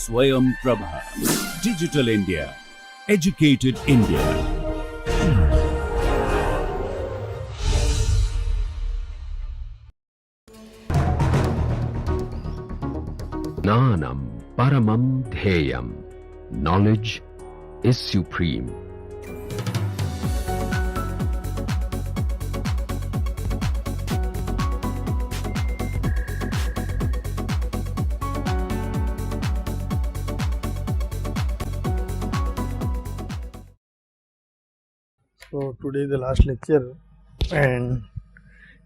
Swayam Prabha. Digital India. Educated India. Jnanam Paramam Dheyam. Knowledge is supreme. So today is the last lecture and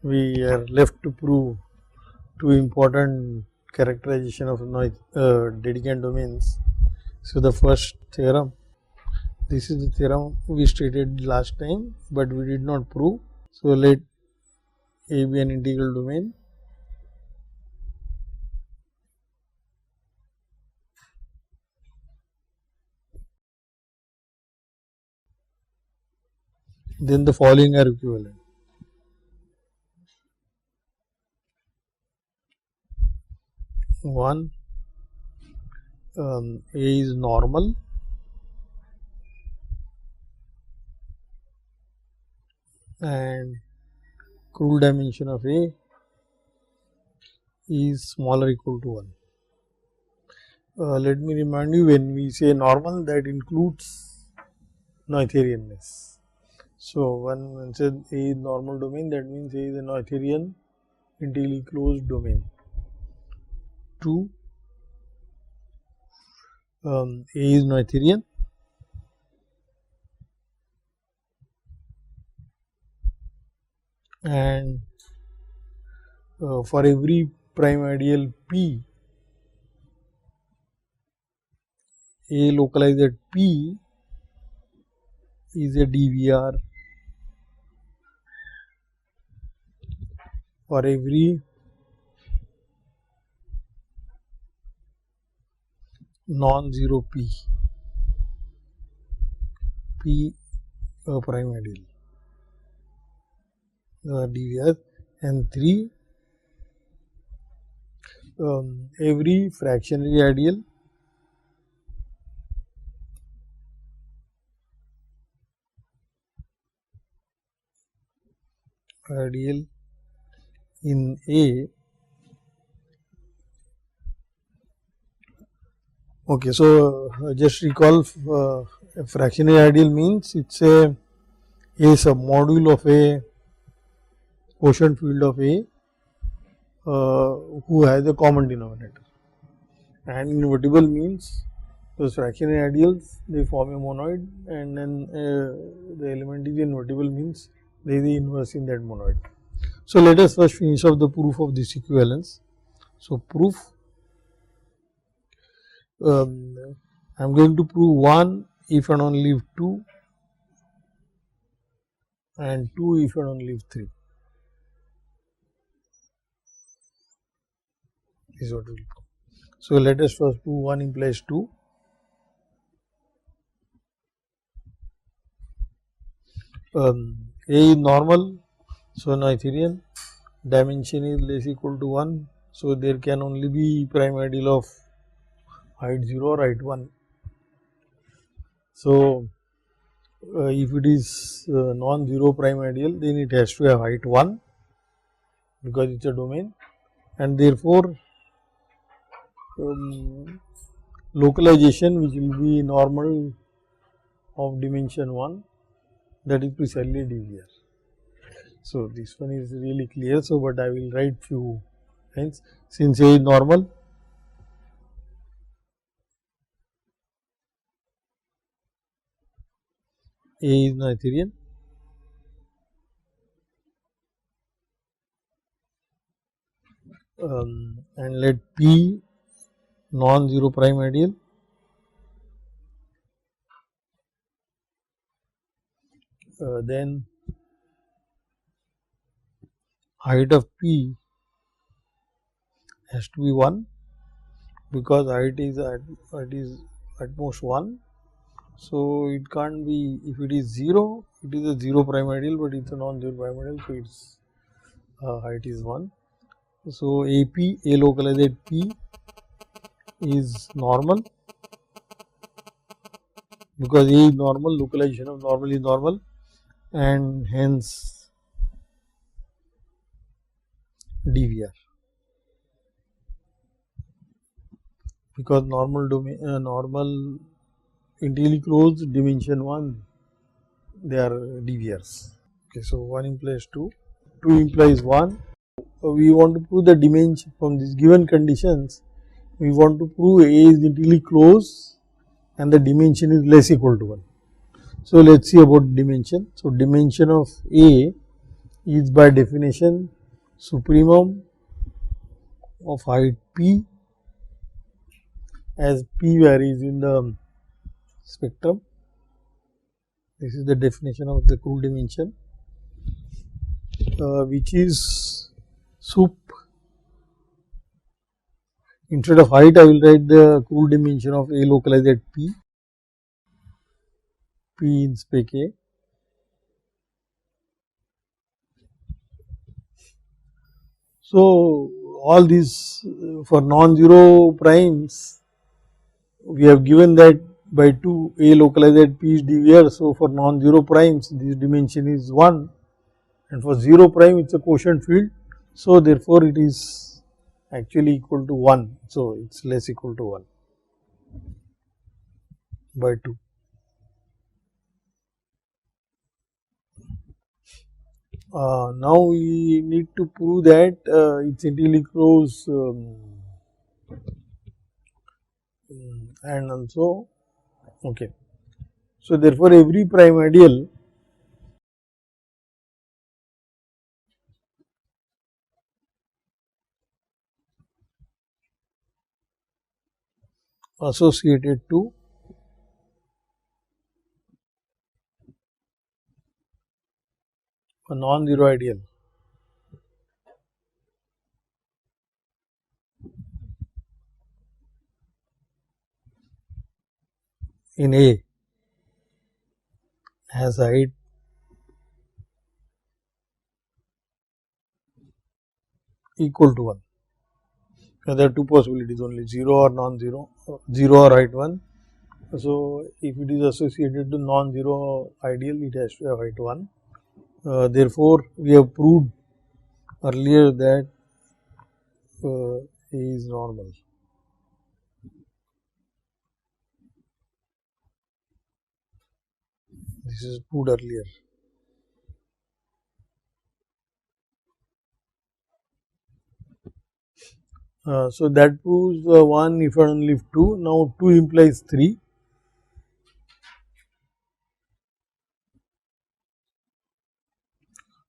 we are left to prove two important characterization of Dedekind domains. So the first theorem, this is the theorem we stated last time, but we did not prove. So let A be an integral domain then the following are equivalent. One, A is normal and crude dimension of A is smaller or equal to 1. Let me remind you, when we say normal, that includes Noetherianness. So when one says A is normal domain, that means A is a Noetherian integrally closed domain. 2, A is Noetherian and for every prime ideal P, A localized at P is a DVR for every non-zero P a prime ideal DVR, and 3, every fractionary ideal in A. Okay, so just recall, a fractionary ideal means it's a submodule of a quotient field of A who has a common denominator, and invertible means those fractionary ideals, they form a monoid, and then the element is invertible means there is the inverse in that monoid. So let us first finish up the proof of this equivalence. So proof, I am going to prove 1 if and only if 2, and 2 if and only if 3. This is what we will prove. So let us first prove 1 implies 2. A is normal, so Noetherian, dimension is less equal to 1, so there can only be prime ideal of height 0 or height 1. So if it is non-zero prime ideal, then it has to have height 1 because it is a domain, and therefore localization which will be normal of dimension 1, that is precisely DVR. So this one is really clear. So, but I will write few lines. Since A is normal, A is Noetherian, and let P non-zero prime ideal, then height of P has to be 1 because height is at most 1. So it can't be, if it is 0, it is a 0 prime ideal, but it's a non-zero prime ideal, so its height is 1. So AP, A localized at P is normal, because A is normal, localization of normal is normal, and hence DVR, because normal domain, normal integrally closed dimension 1, they are DVRs. Okay, so 1 implies 2, 2 implies 1. We want to prove the dimension from these given conditions. We want to prove A is integrally closed and the dimension is less equal to 1. So, let us see about dimension. So, dimension of A is by definition supremum of height P, as P varies in the spectrum. This is the definition of the cool dimension, which is sup. Instead of height, I will write the cool dimension of A localized at P, P in spec A. So, all these for non-zero primes, we have given that by 2 A localized at P is DVR. So, for non-zero primes, this dimension is 1, and for 0 prime it is a quotient field. So, therefore, it is actually equal to 1. So, it is less equal to 1 by 2. Now, we need to prove that it is integrally closed and also okay. So, therefore, every prime ideal associated to a non-zero ideal in A has height equal to 1. There are two possibilities only, 0 or non-zero, 0 or height 1. So, if it is associated to non-zero ideal, it has to have height 1. Therefore, we have proved earlier that A is normal. This is proved earlier. So, that proves 1 if and only if 2. Now, 2 implies 3.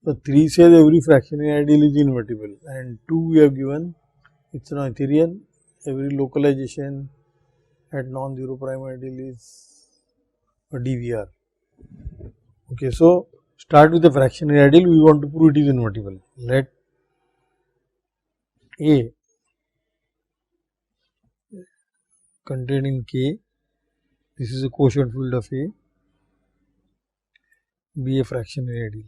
So, 3 says every fractional ideal is invertible, and 2 we have given it is Noetherian, every localization at non-zero prime ideal is a DVR. Okay, so, start with the fractional ideal, we want to prove it is invertible. Let A contained in K, this is a quotient field of A, be a fractional ideal.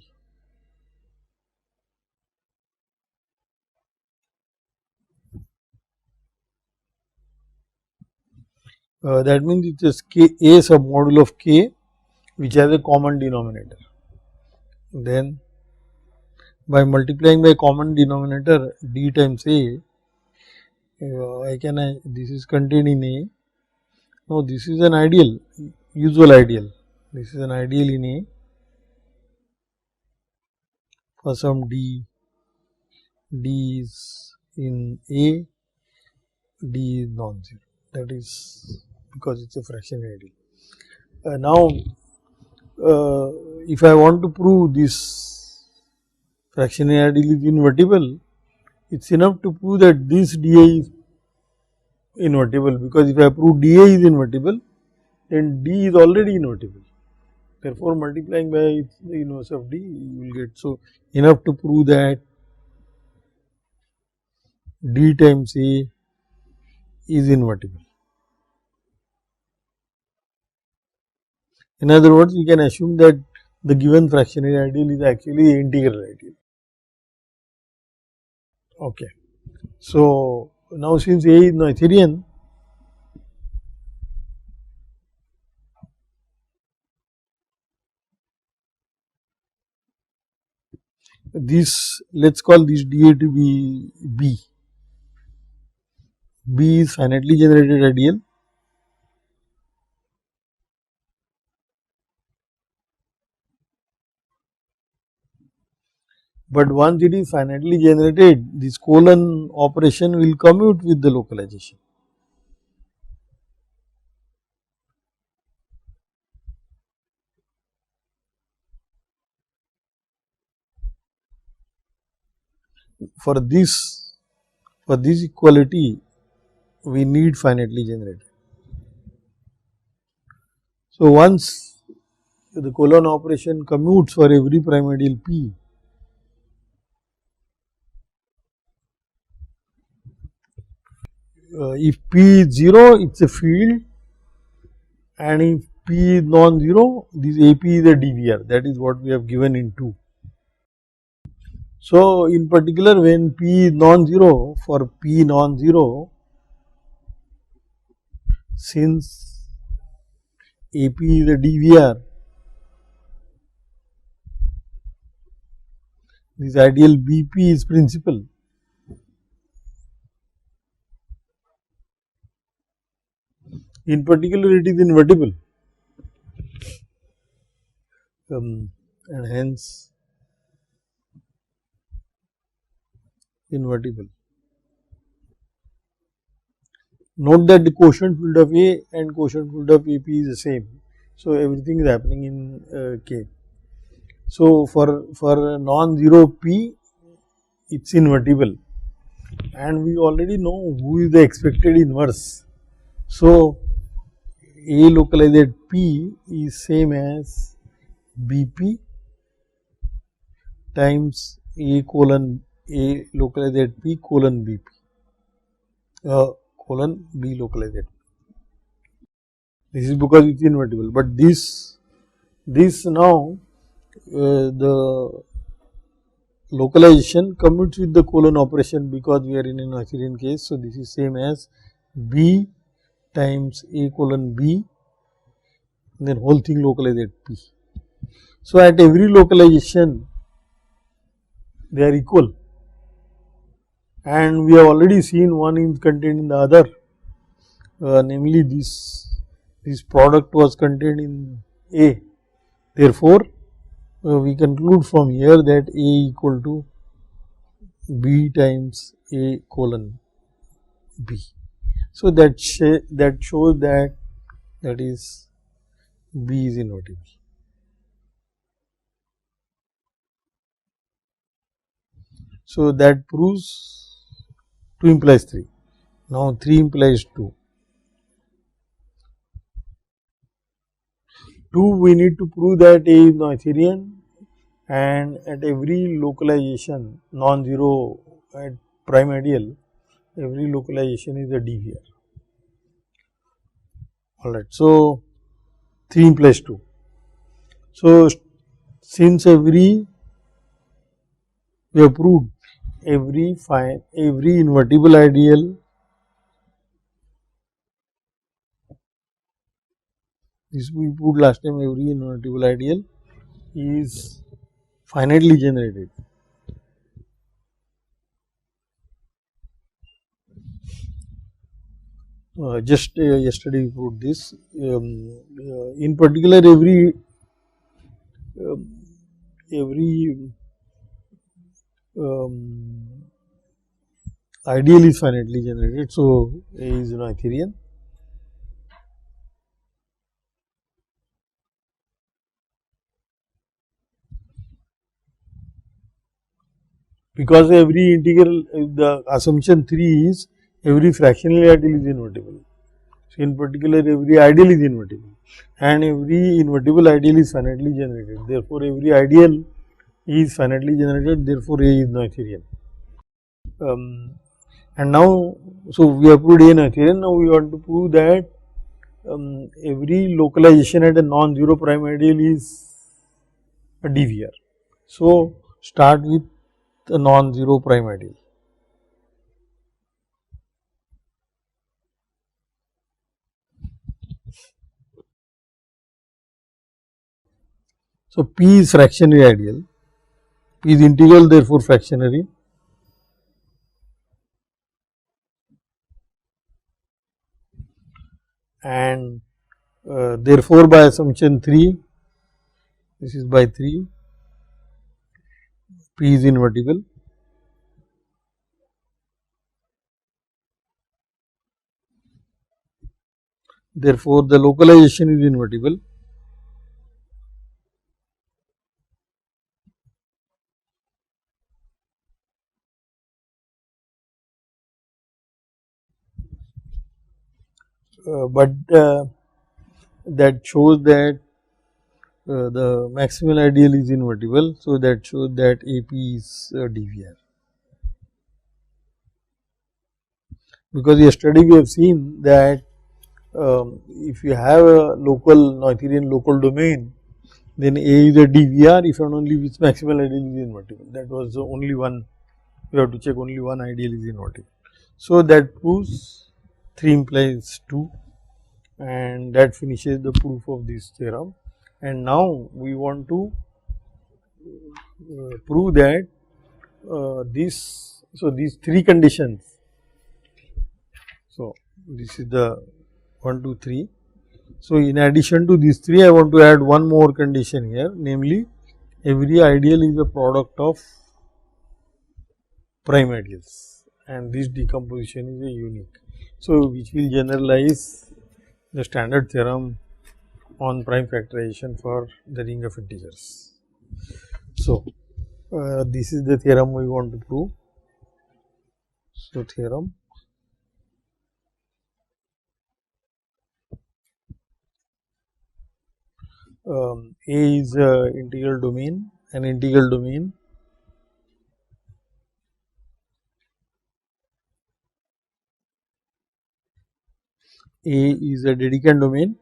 That means it is A submodule of K, which has a common denominator. Then by multiplying by common denominator D times A, this is contained in A. Now, this is an ideal, usual ideal. This is an ideal in A for some D. D is in A, D is non-zero. That is because it is a fractional ideal. Now, if I want to prove this fractional ideal is invertible, it is enough to prove that this dA is invertible, because if I prove dA is invertible, then D is already invertible. Therefore, multiplying by the inverse of D, you will get. So, enough to prove that D times A is invertible. In other words, we can assume that the given fractional ideal is actually the integral ideal. Okay. So, now since A is Noetherian, this, let us call this dA to be B. B is finitely generated ideal, but once it is finitely generated, this colon operation will commute with the localization. For this equality, we need finitely generated. So, once the colon operation commutes for every prime ideal P, if P is 0, it is a field, and if P is non-zero, this AP is a DVR, that is what we have given in 2. So, in particular, when P is non-zero, for P non-zero, since AP is a DVR, this ideal BP is principal. In particular, it is invertible, and hence invertible. Note that the quotient field of A and quotient field of AP is the same. So, everything is happening in K. So, for non-zero P, it is invertible, and we already know who is the expected inverse. So, A localized P is same as BP times A colon A localized P colon BP colon B localized. This is because it is invertible, but this now the localization commutes with the colon operation because we are in an Noetherian case. So, this is same as B times A colon B, then whole thing localized at P. So, at every localization they are equal, and we have already seen one is contained in the other, namely this product was contained in A. Therefore, we conclude from here that A equal to B times A colon B. So, that shows that is B is invertible. So, that proves 2 implies 3. Now, 3 implies 2. 2 we need to prove that A is Noetherian, and at every localization non-zero at prime ideal, every localization is a DVR. Alright. So, 3 implies 2. So, since we have proved every invertible ideal, this we proved last time, every invertible ideal is finitely generated. Just yesterday we proved this. In particular, every ideal is finitely generated. So, A is Noetherian. Because every integral, the assumption 3 is every fractional ideal is invertible. So, in particular, every ideal is invertible, and every invertible ideal is finitely generated. Therefore, every ideal is finitely generated. Therefore, A is Noetherian. And now, so we have proved A Noetherian. Now, we want to prove that every localization at a non-zero prime ideal is a DVR. So, start with a non-zero prime ideal. So, P is fractionary ideal. P P is integral, therefore fractionary. And therefore, by assumption 3, this is by 3, P is invertible. Therefore, the localization is invertible. But that shows that the maximal ideal is invertible. So, that shows that AP is DVR. Because yesterday we have seen that if you have a local Noetherian local domain, then A is a DVR if and only which maximal ideal is invertible. That was the only one, we have to check only one ideal is invertible. So, that proves 3 implies 2, and that finishes the proof of this theorem. And now, we want to prove that these 3 conditions. So, this is the 1, 2, 3. So, in addition to these 3, I want to add one more condition here, namely every ideal is a product of prime ideals, and this decomposition is a unique. So, which will generalize the standard theorem on prime factorization for the ring of integers. So, this is the theorem we want to prove. So, theorem A is integral domain, an integral domain A is a Dedekind domain,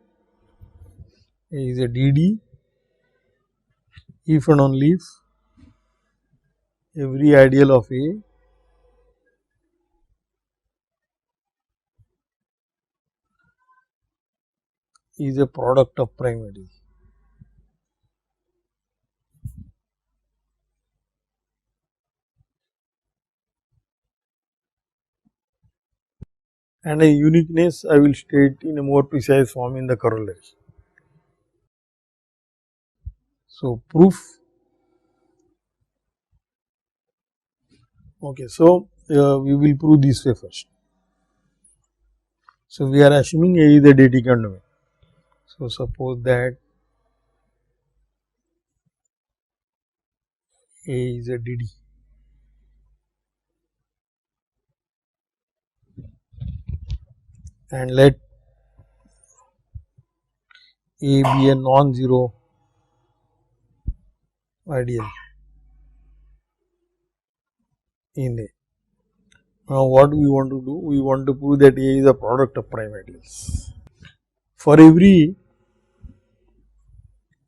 A is a DD if and only if every ideal of A is a product of prime ideal. And a uniqueness I will state in a more precise form in the corollary. So, proof. Okay, so we will prove this way first. So, we are assuming A is a Dedekind domain. So, suppose that A is a DD. And let A be a non-zero ideal in A. Now, what we want to do? We want to prove that A is a product of prime ideals. For every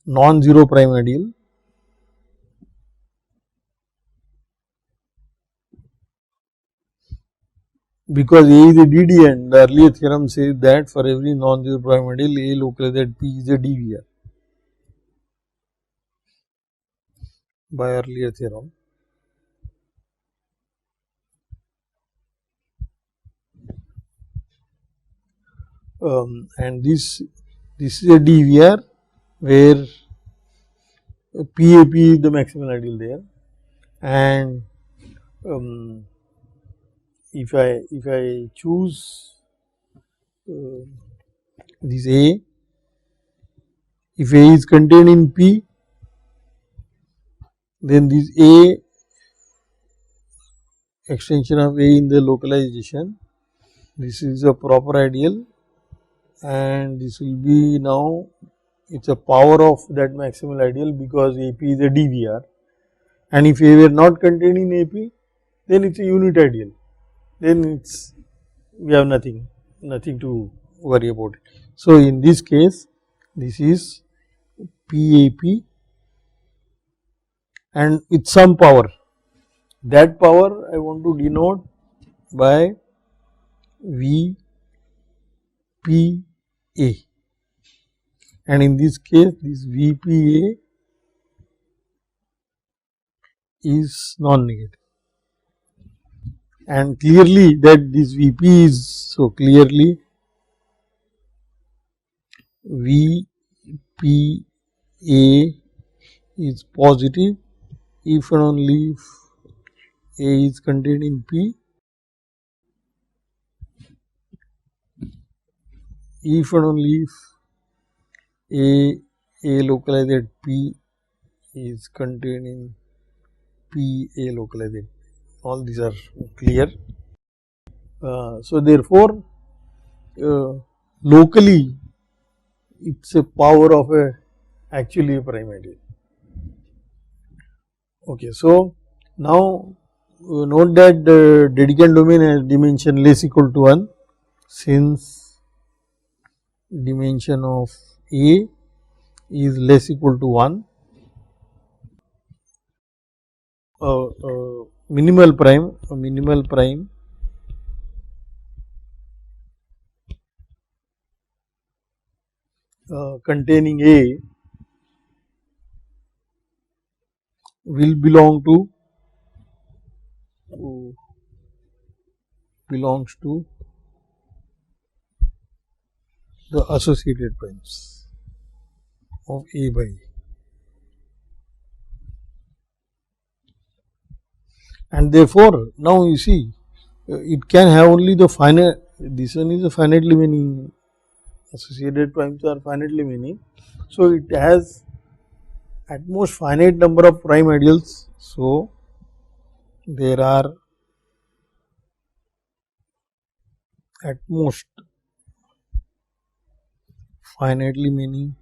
non-zero prime ideal, because A is a DD and the earlier theorem says that for every non-zero prime ideal A localized at P is a DVR by earlier theorem. And this is a DVR where PAP is the maximal ideal there, and if I choose this A, if A is contained in P, then this A extension of A in the localization, this is a proper ideal, and this will be now it is a power of that maximal ideal because AP is a DVR, and if A were not contained in AP, then it is a unit ideal, then it's we have nothing to worry about it. So, in this case this is PAP and with some power, that power I want to denote by VPA, and in this case this VPA is non-negative, and clearly that this Vp is, so clearly Vpa is positive if and only if A is contained in P, if and only if A localized at P is contained in P A localized at P. All these are clear. So therefore, locally it's a power of a actually a prime ideal. Okay, so now note that the Dedekind domain has dimension less equal to 1, since dimension of A is less equal to 1, minimal prime containing A will belongs to the associated primes of A by A. And therefore, now you see it can have only the finite, this one is a finitely many, associated primes are finitely many. So, it has at most finite number of prime ideals. So, there are at most finitely many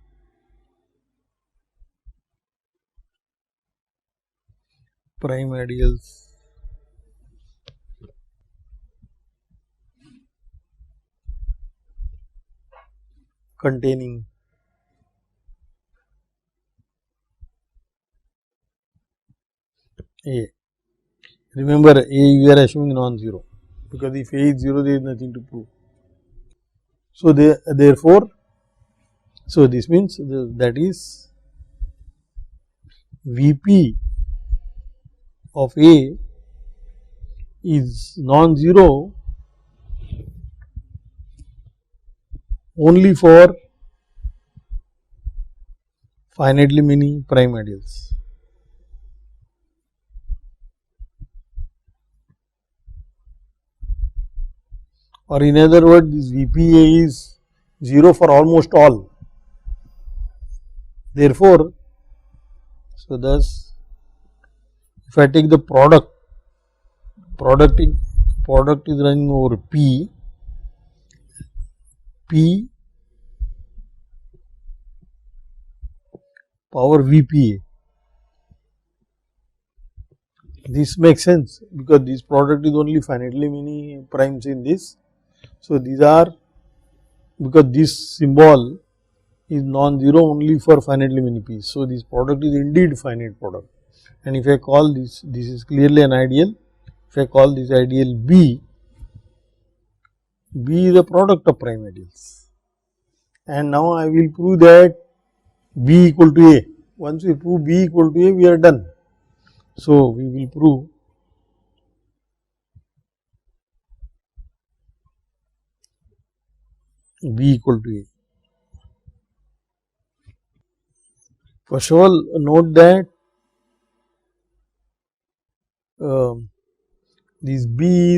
prime ideals containing A. Remember, A we are assuming non-zero, because if A is 0, there is nothing to prove. So, therefore, so this means that is Vp of A is non-zero only for finitely many prime ideals. Or in other words, this Vpa is 0 for almost all. Therefore, so thus if I take the product is running over P power Vpa. This makes sense because this product is only finitely many primes in this. So, these are, because this symbol is non-zero only for finitely many p's. So, this product is indeed finite product, and if I call this is clearly an ideal. If I call this ideal B is a product of prime ideals, and now I will prove that B equal to A. Once we prove B equal to A, we are done. So, we will prove B equal to A. First of all, note that this B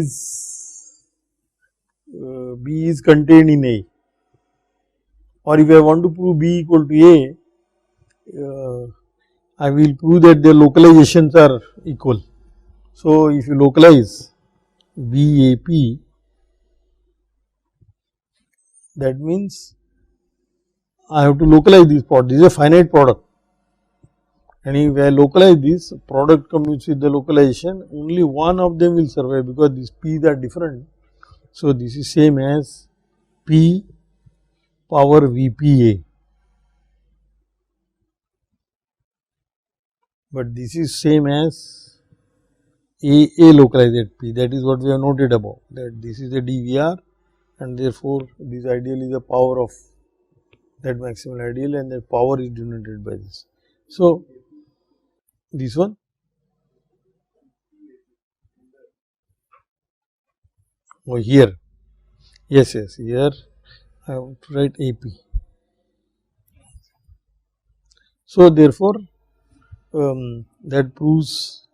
is contained in A, or if I want to prove B equal to A, I will prove that their localizations are equal. So, if you localize BAP, that means I have to localize this product. This is a finite product, and if I localize this product commutes with the localization, only one of them will survive because these P's are different. So, this is same as P power Vpa, but this is same as A localized at P. That is what we have noted above, that this is a DVR, and therefore, this ideal is the power of that maximal ideal, and that power is denoted by this. So, this one Oh, here, yes, here I have to write AP. So, therefore, that proves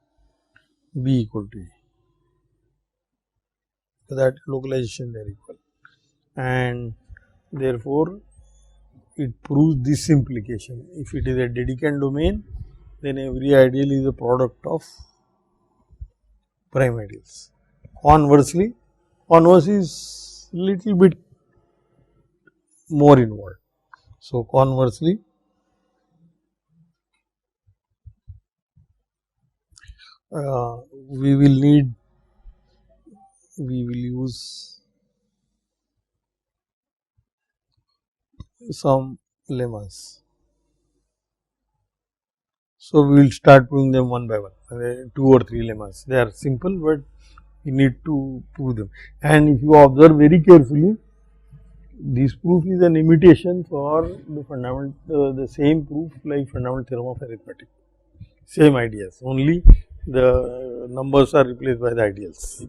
B equal to A. So, that localization they are equal, and therefore, it proves this implication. If it is a Dedekind domain, then every ideal is a product of prime ideals. Conversely, converse is little bit more involved. So, conversely, we will use some lemmas. So, we will start proving them one by one, 2 or 3 lemmas. They are simple, but we need to prove them. And if you observe very carefully, this proof is an imitation for the fundamental, the same proof like fundamental theorem of arithmetic. Same ideas, only the numbers are replaced by the ideals.